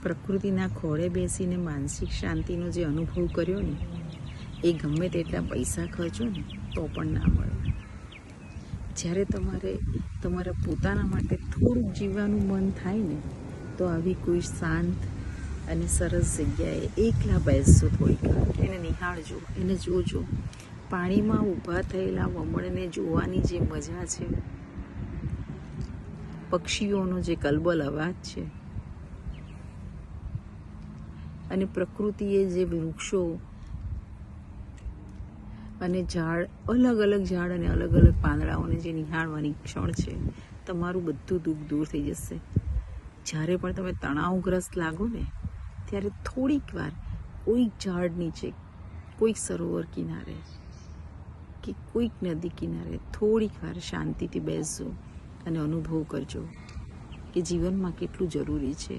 પ્રકૃતિના ખોળે બેસીને માનસિક શાંતિનો જે અનુભવ કર્યો ને, એ ગમે તેટલા પૈસા ખર્ચો ને તો પણ ના મળે. જ્યારે તમારે તમારા પોતાના માટે થોડુંક જીવવાનું મન થાય ને, તો આવી કોઈ શાંત અને સરસ જગ્યાએ એકલા બેસજો, થોડીક વાર એને નિહાળજો, એને જોજો. પાણીમાં ઊભા થયેલા વમળને જોવાની જે મજા છે, પક્ષીઓનો જે કલબલ અવાજ છે, અને પ્રકૃતિએ જે વૃક્ષો અને ઝાડ, અલગ અલગ ઝાડ અને અલગ અલગ પાંદડાઓને જે નિહાળવાની ક્ષણ છે, તમારું બધું દુઃખ દૂર થઈ જશે. જ્યારે પણ તમે તણાવગ્રસ્ત લાગો ને, ત્યારે થોડીક વાર કોઈક ઝાડ નીચે, કોઈક સરોવર કિનારે કે કોઈક નદી કિનારે થોડીક વાર શાંતિથી બેસજો અને અનુભવ કરજો કે જીવનમાં કેટલું જરૂરી છે.